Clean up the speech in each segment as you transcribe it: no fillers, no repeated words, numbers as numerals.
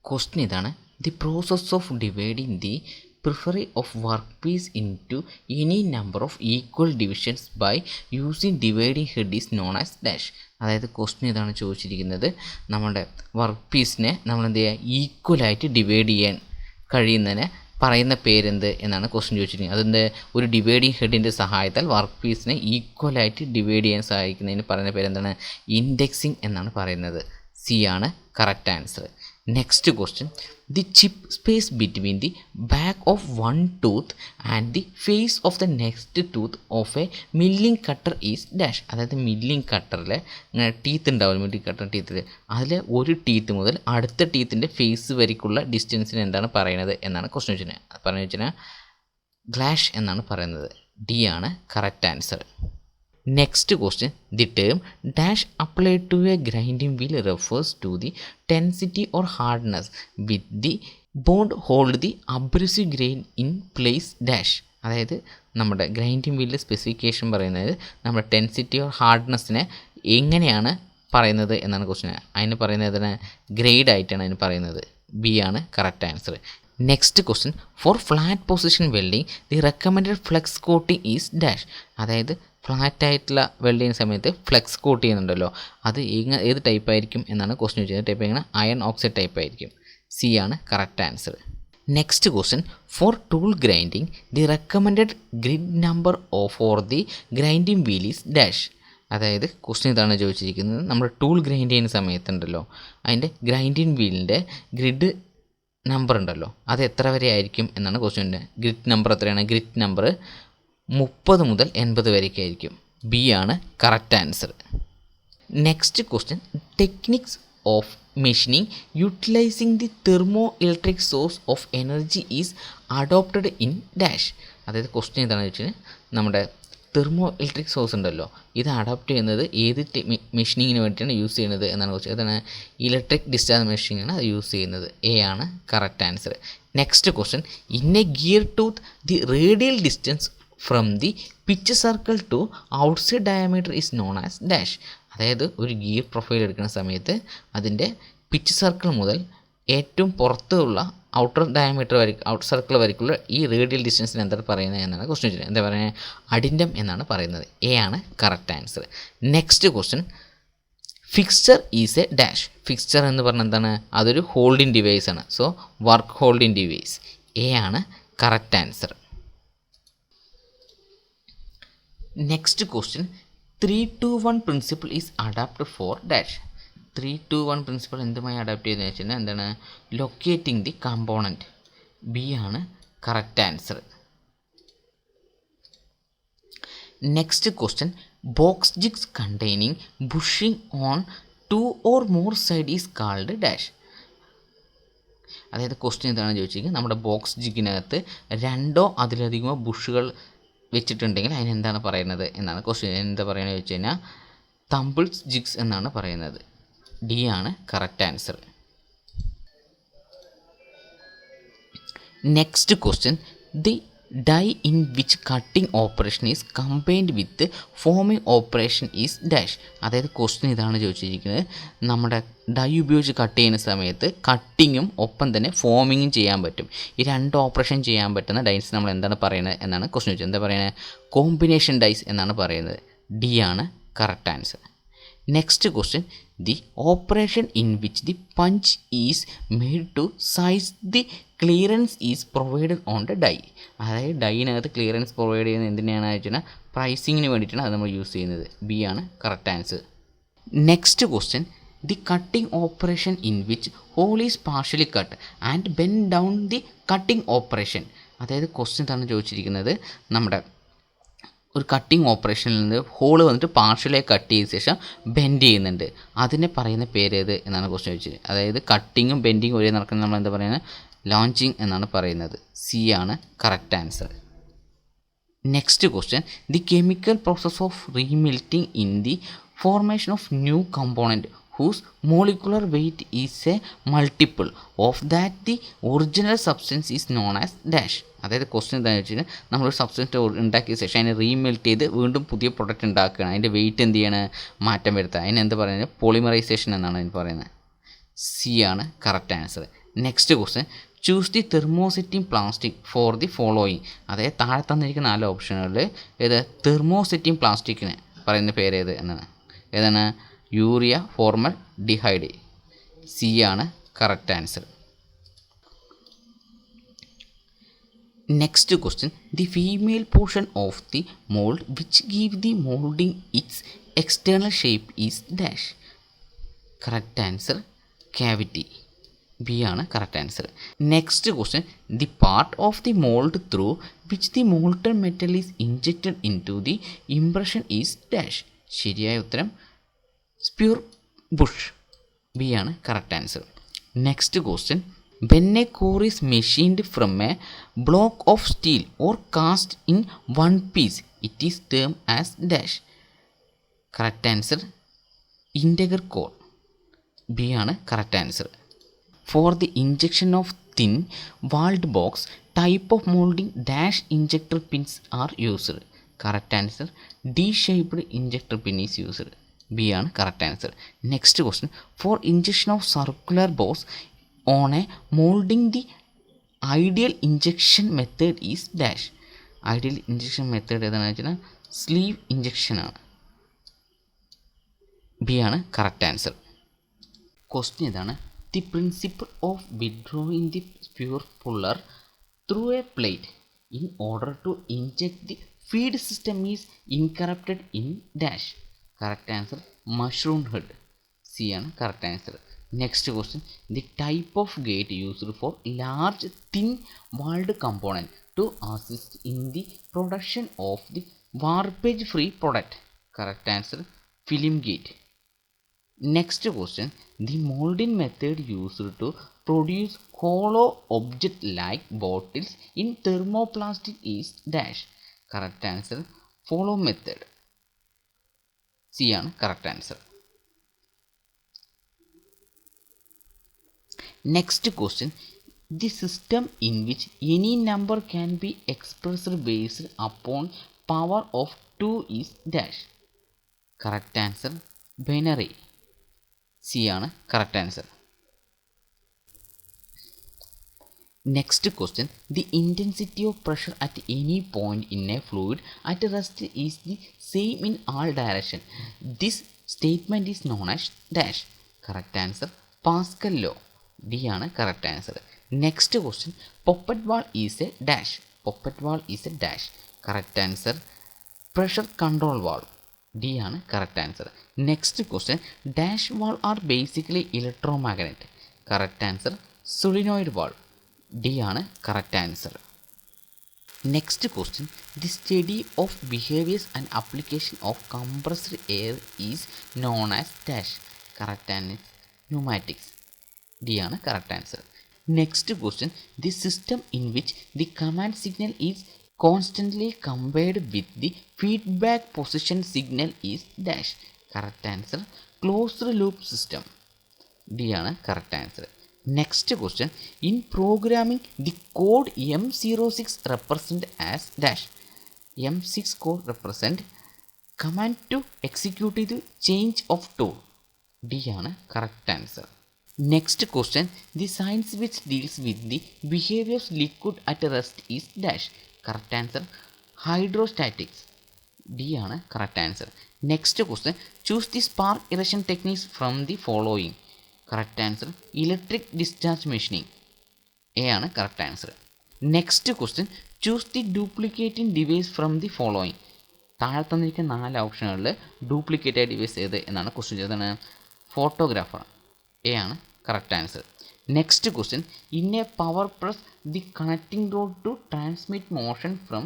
Question ഇതാണ്. The process of dividing the periphery of work piece into any number of equal divisions by using dividing head is known as dash. അതായത് question ഇതാണ് ചോദിച്ചിരിക്കുന്നത്. നമ്മുടെ work പീസിനെ നമ്മൾ എന്ത് ചെയ്യുക, ഈക്വലായിട്ട് divide ചെയ്യാൻ കഴിയുന്നതിനെ പറയുന്ന പേരെന്ത് എന്നാണ് ക്വസ്റ്റ്യൻ ചോദിച്ചിരിക്കുന്നത്. അതിൻ്റെ ഒരു ഡിവൈഡിങ് ഹെഡിൻ്റെ സഹായത്താൽ വർക്ക് പീസിനെ ഈക്വലായിട്ട് ഡിവൈഡ് ചെയ്യാൻ സഹായിക്കുന്നതിന് പറയുന്ന പേരെന്താണ്? ഇൻഡെക്സിങ് എന്നാണ് പറയുന്നത്. സി ആണ് correct answer. Next question. The chip space between the back of one tooth and the face of the next tooth of a milling cutter is dash. അതായത് milling കട്ടറിലെ teeth ഉണ്ടാവും, മില്ലിംഗ് കട്ടർ ടീത്തിൽ, അതിലെ ഒരു teeth മുതൽ അടുത്ത ടീത്തിൻ്റെ face വരയ്ക്കുള്ള ഡിസ്റ്റൻസിന് എന്താണ് പറയുന്നത് എന്നാണ് ക്വസ്റ്റ്യൻ ചോദിച്ചത്. പറഞ്ഞു വെച്ചാൽ ഗ്ലാഷ് എന്നാണ് പറയുന്നത്. ഡി ആണ് correct answer. Next question. The term dash applied to a grinding wheel refers to the tenacity or hardness with the bond hold the abrasive grain in place dash. അതായത് നമ്മുടെ ഗ്രൈൻഡിംഗ് വീലിൻ്റെ സ്പെസിഫിക്കേഷൻ പറയുന്നത് നമ്മുടെ ടെൻസിറ്റി or ഹാർഡ്നെസ്സിനെ എങ്ങനെയാണ് പറയുന്നത് എന്നാണ് question. അതിന് പറയുന്നത് അതിന് ഗ്രേഡ് ആയിട്ടാണ് അതിന് പറയുന്നത്. ബി ആണ് correct answer. Next question. For flat position welding the recommended flux coating is dash. അതായത് ഫ്ലാറ്റ് ആയിട്ടുള്ള വെൽഡ് ചെയ്യുന്ന സമയത്ത് ഫ്ലെക്സ് കോട്ട് ചെയ്യുന്നുണ്ടല്ലോ, അത് ഏത് ടൈപ്പ് ആയിരിക്കും എന്നാണ് ക്വസ്റ്റ്യൻ ചോദിച്ചത്. ടൈപ്പ് എങ്ങനെ? അയൺ ഓക്സൈഡ് ടൈപ്പ് ആയിരിക്കും. സി ആണ് correct answer. Next question. For tool grinding the recommended grit number for the grinding wheel is dash. അതായത് ക്വസ്റ്റ്യൻ ഇതാണ് ചോദിച്ചിരിക്കുന്നത്. നമ്മൾ ടൂൾ ഗ്രൈൻഡ് ചെയ്യുന്ന സമയത്തുണ്ടല്ലോ, അതിൻ്റെ ഗ്രൈൻഡിങ് വീലിൻ്റെ ഗ്രിഡ് നമ്പർ ഉണ്ടല്ലോ, അത് എത്ര വരെ ആയിരിക്കും എന്നാണ് ക്വസ്റ്റ്യൻ്റെ. ഗ്രിഡ് നമ്പർ എത്രയാണ്? ഗ്രിഡ് നമ്പർ 30 മുതൽ 80 വരെയൊക്കെ ആയിരിക്കും. ബി ആണ് correct answer. Next question. Techniques of machining utilising the thermo electric source of energy is adopted in dash. അതായത് ക്വസ്റ്റ്യൻ ഇതാണ് വെച്ചാൽ നമ്മുടെ തെർമോ ഇലക്ട്രിക് സോഴ്സ് ഉണ്ടല്ലോ, ഇത് അഡോപ്റ്റ് ചെയ്യുന്നത് ഏത് മെഷീനിങ്ങിന് വേണ്ടിയിട്ടാണ് യൂസ് ചെയ്യുന്നത് എന്നാണ് ക്വസ്റ്റ്യൻ. അതാണ് ഇലക്ട്രിക് ഡിസ്ചാർജ് മെഷീനാണ് അത് യൂസ് ചെയ്യുന്നത്. എ ആണ് correct answer. Next question. In a gear tooth the radial distance from the pitch circle to outside diameter is known as dash. അതായത് ഒരു ഗിയർ പ്രൊഫൈൽ എടുക്കുന്ന സമയത്ത് അതിൻ്റെ പിച്ച് സർക്കിൾ മുതൽ ഏറ്റവും പുറത്തുള്ള ഔട്ടർ ഡയമീറ്റർ ഔട്ട് സർക്കിൾ വരയ്ക്കുള്ള ഈ റേഡിയൽ ഡിസ്റ്റൻസിന് എന്താണ് പറയുന്നത് എന്നാണ് ക്വസ്റ്റ്യൻ ചോദിച്ചത്. എന്താ പറയുന്നത്? അഡിൻഡം എന്നാണ് പറയുന്നത്. എ ആണ് correct answer. Next question. Fixture is a dash. Fixture എന്ന് പറഞ്ഞാൽ എന്താണ്? അതൊരു ഹോൾഡിംഗ് ഡിവൈസ് ആണ്. So work holding device. A ആണ് correct answer. Next question. 3-2-1 principle is adapted for dash. 3-2-1 principle എന്തുമായി അഡാപ്റ്റ് ചെയ്തതെന്ന് വെച്ച് കഴിഞ്ഞാൽ എന്താണ്? Locating the component. ബി ആണ് correct answer. Next question. Box jigs containing bushing on 2 or more side is called dash. അതായത് question ഇതാണ് ചോദിച്ചിരിക്കുന്നത്. നമ്മുടെ ബോക്സ് ജിഗിനകത്ത് 2 അതിലധികമോ ബുഷുകൾ വെച്ചിട്ടുണ്ടെങ്കിൽ അതിനെന്താണ് പറയുന്നത് എന്നാണ് ക്വസ്റ്റ്യൻ. എന്താ പറയുന്നത് വെച്ച് കഴിഞ്ഞാൽ തമ്പിൾസ് ജിഗ്സ് എന്നാണ് പറയുന്നത്. ഡി ആണ് correct answer. Next question. The die in which cutting operation is combined with forming operation is dash. അതായത് ക്വസ്റ്റ്യൻ ഇതാണ് ചോദിച്ചിരിക്കുന്നത്. നമ്മുടെ ഡൈ ഉപയോഗിച്ച് കട്ട് ചെയ്യുന്ന സമയത്ത് കട്ടിങ്ങും ഒപ്പം തന്നെ ഫോമിങ്ങും ചെയ്യാൻ പറ്റും. ഈ 2 ഓപ്പറേഷൻ ചെയ്യാൻ പറ്റുന്ന ഡൈസ് നമ്മൾ എന്താണ് പറയുന്നത് എന്നാണ് ക്വസ്റ്റ്യൻ ചോദിച്ചത്. എന്താ പറയുന്നത്? കോമ്പിനേഷൻ ഡൈസ് എന്നാണ് പറയുന്നത്. ഡി ആണ് correct answer. Next question. The operation in which the punch is made to size the clearance is provided on the die. അതായത് ഡൈനകത്ത് ക്ലിയറൻസ് പ്രൊവൈഡ് ചെയ്യുന്നത് എന്തിനാണ് വെച്ചാൽ പ്രൈസിങ്ങിന് വേണ്ടിയിട്ടാണ് അത് നമ്മൾ യൂസ് ചെയ്യുന്നത്. ബി ആണ് correct answer. Next question. The cutting operation in which hole is partially cut and bend down the cutting operation. അതായത് ക്വസ്റ്റ്യൻ തന്നെ ചോദിച്ചിരിക്കുന്നത് നമ്മുടെ ഒരു കട്ടിംഗ് ഓപ്പറേഷനിൽ നിന്ന് ഹോള് വന്നിട്ട് പാർഷ്യലായി കട്ട് ചെയ്ത ശേഷം ബെൻഡ് ചെയ്യുന്നുണ്ട്, അതിനെ പറയുന്ന പേര് ഏത് എന്നാണ് ക്വസ്റ്റ്യൻ ചോദിച്ചത്. അതായത് കട്ടിങ്ങും ബെൻഡിങ്ങും ഒരേ നടക്കുന്നത് നമ്മൾ എന്താ പറയുന്നത്? ലോഞ്ചിങ് എന്നാണ് പറയുന്നത്. സി ആണ് correct answer. Next question. The chemical process of remelting in the formation of new component whose molecular weight is a multiple of that the original substance is known as dash. അതായത് question എന്താണെന്ന് വെച്ച് കഴിഞ്ഞാൽ നമ്മളൊരു substance ഉണ്ടാക്കിയ ശേഷം അതിനെ റീമെൽറ്റ് ചെയ്ത് വീണ്ടും പുതിയ പ്രൊഡക്റ്റ് ഉണ്ടാക്കുകയാണ്. അതിൻ്റെ വെയിറ്റ് എന്ത് ചെയ്യണം? മാറ്റം വരുത്തുക. അതിന് എന്താ പറയുന്നത്? പോളിമറൈസേഷൻ എന്നാണ് അതിന് പറയുന്നത്. സി ആണ് correct answer. Next question choose the thermosetting plastic for the following. അതായത് താഴെ തന്നിരിക്കുന്ന 4 ഓപ്ഷനുകളിൽ ഏത് തെർമോസെറ്റിംഗ് പ്ലാസ്റ്റിക്കിന് പറയുന്ന പേര് ഏത് എന്നാണ്. ഏതാണ്? Urea formaldehyde. സി ആണ് correct answer. Next question the female portion of the mould which give the moulding its external shape is dash. Correct answer cavity. B ആണ് correct answer. Next question the part of the mould through which the molten metal is injected into the impression is dash. ശരിയായ ഉത്തരം sprue bush. B ആണ് correct answer. Next question when a core is machined from a block of steel or cast in one piece it is term as dash. Correct answer integer core. B ആണ് correct answer. For the injection of thin walled box type of moulding dash injector pins are used. Correct answer D shaped injector pin is used. B ആണ് correct answer. Next question for injection of circular box on a moulding the ideal injection method is dash. Ideal injection method ഏതാണെന്ന് വെച്ചാൽ sleeve ഇഞ്ചക്ഷനാണ്. B ആണ് correct answer. Question ഇതാണ് the principle of withdrawing the sprue puller through a plate in order to inject the feed system is incorporated in dash. Correct answer mushroom head. C ആണ് correct answer. Next question the type of gate used for large thin walled component to assist in the production of the warpage free product. Correct answer film gate. Next question, the molding method used to produce hollow object like bottles in thermoplastic is dash. Correct answer follow method. C ആണ് correct answer. Next question, the system in which any number can be expressed based upon power of 2 is dash. Correct answer binary. C ആണ് correct answer. Next question the intensity of pressure at any point in a fluid at rest is the same in all direction. This statement is known as dash. Correct answer Pascal law. D ആണ് correct answer. Next question poppet valve is a dash. Poppet valve is a dash. Correct answer pressure control valve. D ആണ് correct answer. Next question dash valve are basically electromagnet. Correct answer solenoid valve. D ആണ് correct answer. Next question the study of behaviours and application of compressed air is known as dash. Correct answer pneumatics. D ആണ് correct answer. Next question the system in which the command signal is constantly compared with the feedback position signal is dash. Correct answer closed loop system. D ആണ് correct answer. Next question, in programming the code M06 represent as dash. M6 code represent command to execute the change of tool. D ആണ് correct answer. Next question, the science which deals with the behavior of liquid at rest is dash. Correct answer hydrostatics. D ആണ് correct answer. Next question choose the spark erosion techniques from the following. Correct answer electric discharge machining. A ആണ് correct answer. Next question choose the duplicating device from the following. താഴെ തന്നിരിക്കുന്ന 4 ഓപ്ഷനുകളിൽ duplicate device ഏത് എന്നാണ് question ചെയ്തത്. Photographer. A ആണ് correct answer. Next question, in a power press the connecting rod to transmit motion from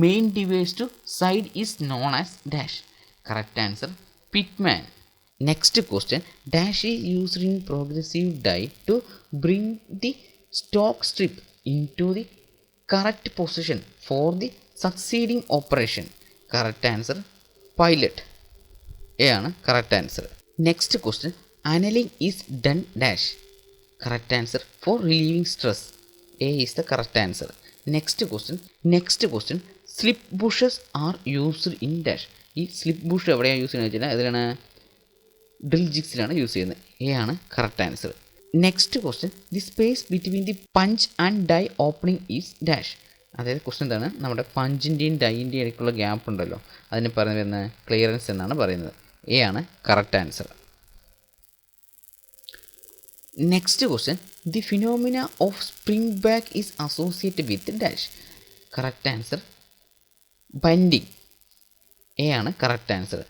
main device to side is known as dash. Correct answer pitman. Next question, dash is used in progressive die to bring the stock strip into the correct position for the succeeding operation. Correct answer pilot. A ആണ് correct answer. Next question, annealing is done dash. Correct answer for relieving stress. A is the correct answer. Next question, slip bushes are used in dash. ഈ slip bush എവിടെയാണ് use ചെയ്യുന്നത് വെച്ചാൽ അതിലാണ് drill ജിഗ്സിലാണ് use ചെയ്യുന്നത്. A ആണ് correct answer. Next question the space between the punch and die opening is dash. അതായത് question എന്താണ്, നമ്മുടെ പഞ്ചിൻ്റെയും ഡൈൻ്റെയും ഇടയ്ക്കുള്ള ഗ്യാപ്പ് ഉണ്ടല്ലോ, അതിന് പറയുന്നത് ക്ലിയറൻസ് എന്നാണ് പറയുന്നത്. എ ആണ് correct answer. Next question the phenomena of spring back is associated with dash. Correct answer bending. A ആണ് കറക്റ്റ് ആൻസർ.